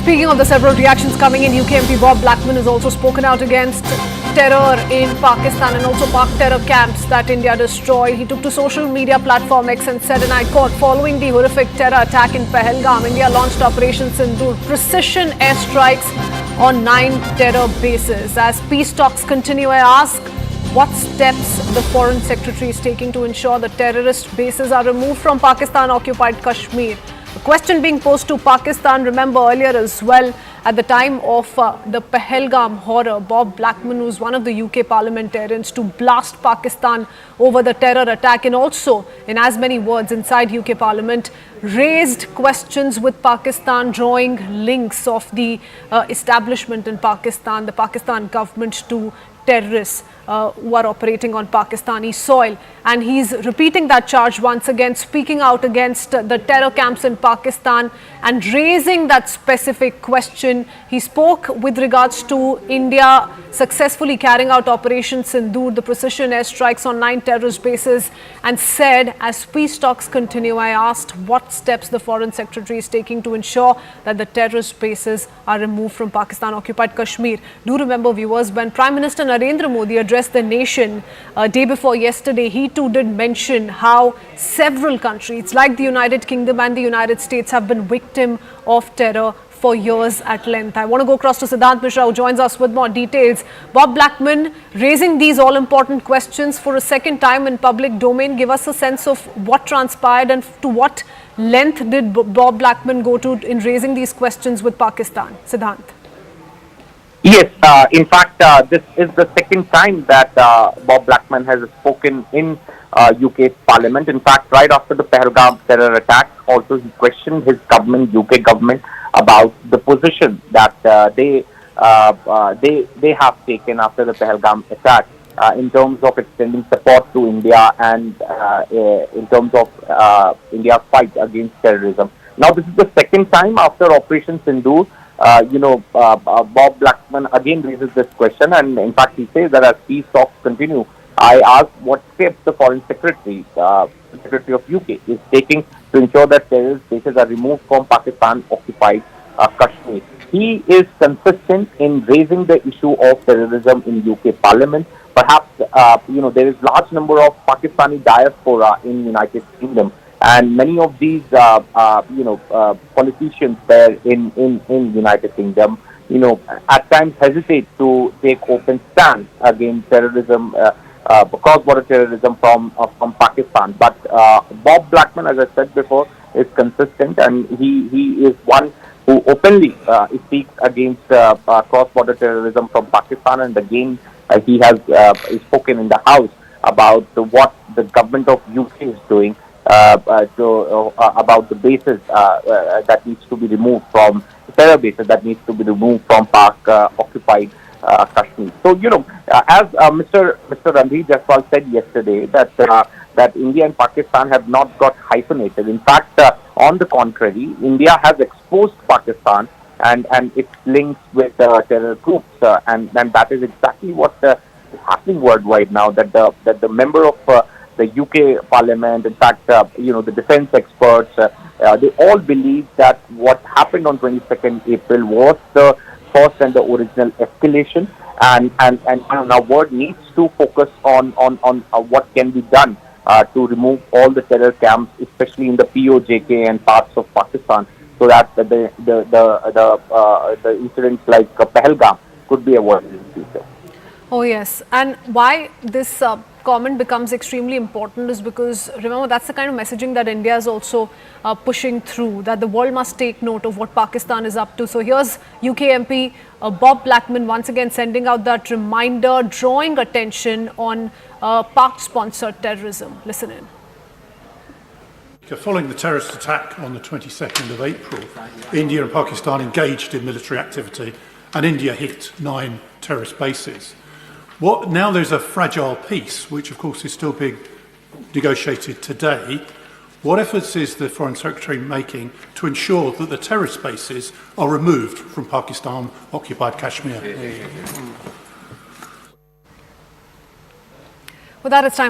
Speaking of the several reactions coming in, UK MP Bob Blackman has also spoken out against terror in Pakistan and also Pak terror camps that India destroyed. He took to social media platform X and said, and I quote, following the horrific terror attack in Pahalgam, India launched Operation Sindoor, precision airstrikes on 9 terror bases. As peace talks continue, I ask, what steps the Foreign Secretary is taking to ensure the terrorist bases are removed from Pakistan-occupied Kashmir? The question being posed to Pakistan, remember earlier as well, at the time of the Pahalgam horror, Bob Blackman, who was one of the UK parliamentarians to blast Pakistan over the terror attack, and also, in as many words, inside UK Parliament, raised questions with Pakistan, drawing links of the establishment in Pakistan, the Pakistan government, to terrorists who are operating on Pakistani soil. And he's repeating that charge once again, speaking out against the terror camps in Pakistan and raising that specific question. He spoke with regards to India successfully carrying out Operation Sindoor, the precision airstrikes on 9 terrorist bases, and said, as peace talks continue, I asked what steps the Foreign Secretary is taking to ensure that the terrorist bases are removed from Pakistan-occupied Kashmir. Do remember, viewers, when Prime Minister Narendra Modi addressed the nation day before yesterday, he too did mention how several countries like the United Kingdom and the United States have been victim of terror for years at length. I want to go across to Siddhant Mishra, who joins us with more details. Bob Blackman raising these all-important questions for a second time in public domain. Give us a sense of what transpired and to what length did Bob Blackman go to in raising these questions with Pakistan? Siddhant. Yes, in fact, this is the second time that Bob Blackman has spoken in UK Parliament. In fact, right after the Pahalgam terror attack, also he questioned his government, UK government, about the position that they have taken after the Pahalgam attack in terms of extending support to India and in terms of India's fight against terrorism. Now, this is the second time after Operation Sindoor. Bob Blackman again raises this question, and in fact he says that as peace talks continue, I ask what steps the Foreign Secretary, Secretary of UK, is taking to ensure that terrorist bases are removed from Pakistan-occupied Kashmir. He is consistent in raising the issue of terrorism in UK Parliament. Perhaps there is large number of Pakistani diaspora in United Kingdom. And many of these, politicians there in United Kingdom, at times hesitate to take open stance against terrorism, cross-border terrorism from Pakistan. But Bob Blackman, as I said before, is consistent, and he is one who openly speaks against cross-border terrorism from Pakistan. And again, he has spoken in the House about what the government of UK is doing. About the bases that needs to be removed from terror bases that needs to be removed from Pak-occupied Kashmir. So as Mr. Ranveer Jaiswal said yesterday, that India and Pakistan have not got hyphenated. In fact, on the contrary, India has exposed Pakistan and its links with terror groups, and that is exactly what is happening worldwide now. That the member of the UK Parliament, in fact, the defense experts, they all believe that what happened on 22nd April was the first and the original escalation, and now world needs to focus on what can be done to remove all the terror camps, especially in the POJK and parts of Pakistan, so that the incidents like Pahalgam could be avoided in the future. Oh yes, and why this comment becomes extremely important is because, remember, that's the kind of messaging that India is also pushing through, that the world must take note of what Pakistan is up to. So here's UK MP Bob Blackman once again sending out that reminder, drawing attention on Pak-sponsored terrorism. Listen in. Following the terrorist attack on the 22nd of April, India and Pakistan engaged in military activity, and India hit 9 terrorist bases. Now there's a fragile peace, which of course is still being negotiated today. What efforts is the Foreign Secretary making to ensure that the terrorist bases are removed from Pakistan-occupied Kashmir? With that, it's time for